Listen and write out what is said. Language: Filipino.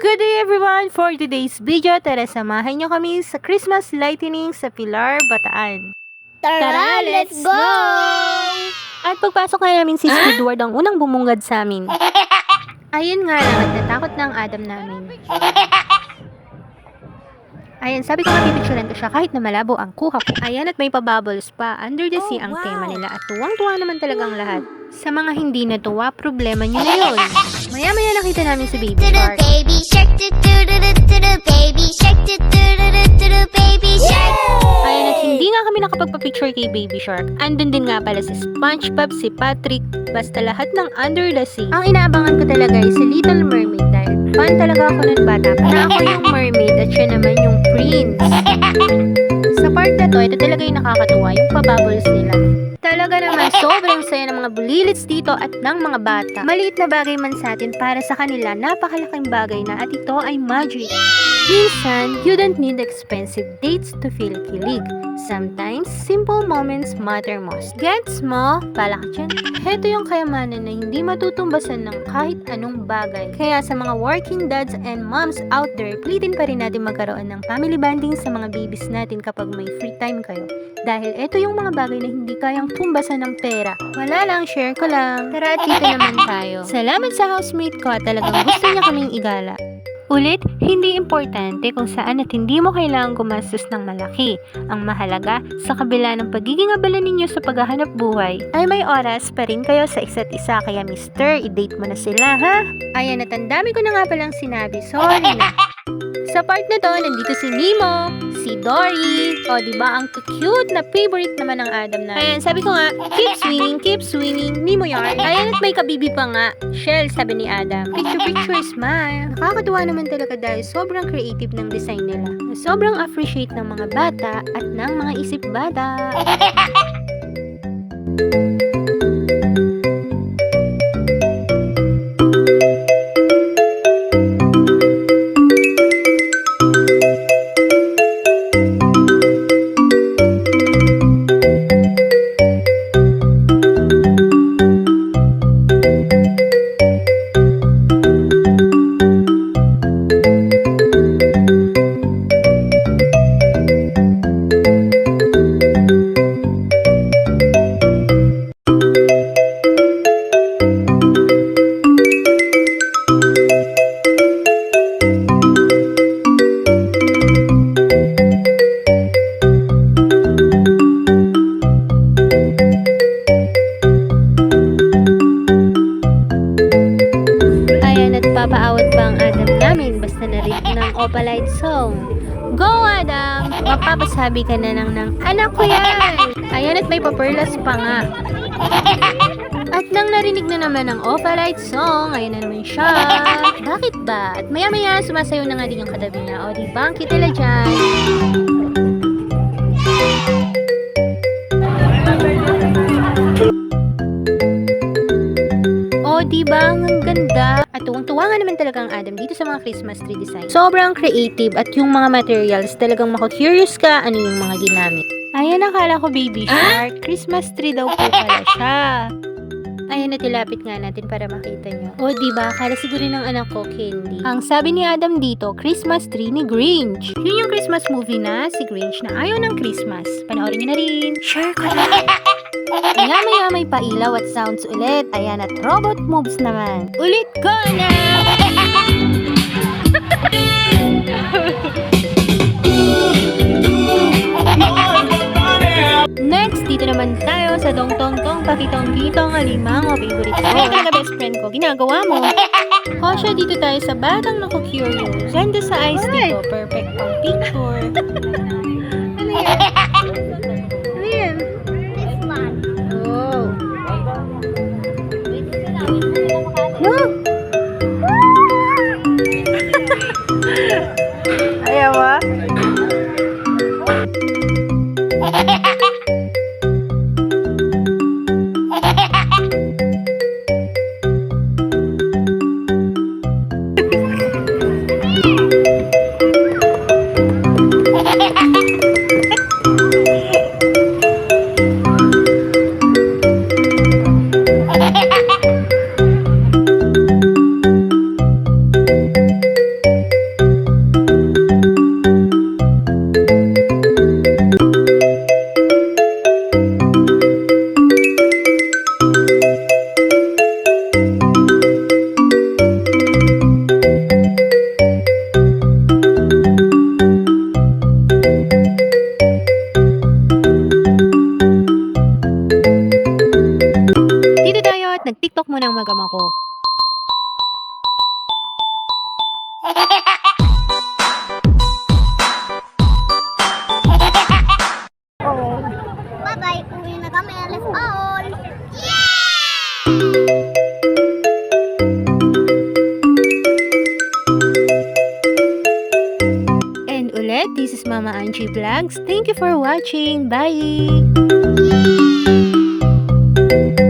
Good day everyone! For today's video, tara samahan nyo kami sa Christmas lightning sa Pilar, Bataan. Tara, let's go! At pagpasok na namin si Squidward ang unang bumungad sa amin. Ayun nga lang at natakot na ang Adam namin. Ayan, sabi ko nga pipicturean ko siya kahit na malabo ang kuha ko. Ayan, at may pabubbles pa. Under the sea ang tema nila at tuwang-tuwa naman talagang lahat. Sa mga hindi natuwa, problema nyo na yun. Maya-maya nakita namin si Baby Shark. Baby shark, baby shark, baby shark. Ayan, at hindi nga kami nakapagpa-picture kay Baby Shark. Andun din nga pala si SpongeBob, si Patrick, basta lahat ng Under the Sea. Ang inaabangan ko talaga ay si Little Mermaid dahil fan talaga ako nun bata pa na ako yung mermaid at siya naman yung prince. Sa part na to, ito talaga yung nakakatuwa, yung pabubbles nila. Talaga naman, sobrang saya ng mga bulilits dito at ng mga bata. Maliit na bagay man sa atin, para sa kanila, napakalaking bagay na at ito ay magic. Minsan, you don't need expensive dates to feel kilig. Sometimes, simple moments matter most. Gets mo? Pala ka dyan. Heto yung kayamanan na hindi matutumbasan ng kahit anong bagay. Kaya sa mga working dads and moms out there, pilitin pa rin natin magkaroon ng family bonding sa mga babies natin kapag may free time kayo. Dahil ito yung mga bagay na hindi kayang tumbasan ng pera. Wala lang, share ko lang. Tara, at dito naman tayo. Salamat sa housemate ko at talagang gusto niya kaming igala. Ulit, hindi importante kung saan at hindi mo kailangang gumastos ng malaki. Ang mahalaga, sa kabila ng pagiging abala ninyo sa paghahanap buhay, ay may oras pa rin kayo sa isa't isa. Kaya mister, i-date mo na sila, ha? Ayan, at ang dami ko na nga palang sinabi. Sorry na. Sa part na to, nandito si Nemo, si Dory, o diba ang cute na favorite naman ng Adam na. Ayan, sabi ko nga, keep swinging, Nemo yarn. Ayan, at may kabibi pa nga, Shell, sabi ni Adam. Picture, smile. Nakakatuwa naman talaga dahil sobrang creative ng design nila. Na sobrang appreciate ng mga bata at ng mga isip bata. Papaawat pa ang Adam namin basta narinig ng Opalite song. Go Adam! Mapapasabi ka na lang ng anak ko yan! Ayan, at may paperlas pa nga. At nang narinig na naman ng Opalite song, ayan na naman siya. Bakit ba? At maya-maya sumasayaw na nga din yung katabi niya. O diba, ang cute nila dyan. O diba, ang ganda. At tuwang-tuwa nga naman talaga ang Adam dito sa mga Christmas tree design. Sobrang creative at yung mga materials talagang mako-curious ka ano yung mga ginamit. Ayan, akala ko Baby Shark. Christmas tree daw po pala siya. Ayan, natilapit nga natin para makita nyo. O diba, akala siguro ng anak ko, Candy. Ang sabi ni Adam dito, Christmas tree ni Grinch. Yun yung Christmas movie na si Grinch na ayaw ng Christmas. Panoorin nyo na rin. Share ko na. Maya-maya may pailaw at sounds ulit. Ayan, at robot moves naman. Ulit ko na! Next, dito naman tayo sa dong-tong-tong pakitong-kitong alimango. Favorite ko. Talaga best friend ko. Ginagawa mo. Hosya, dito tayo sa batang naku-curious. Ganda sa eyes dito. Perfect pang picture. Ano yan? Ano yan? Oh. No. Ayaw ah. ako. Bye-bye. Uwi na kami. Let's all. And ulit, this is Mama Angie Vlogs. Thank you for watching. Bye! Yeah!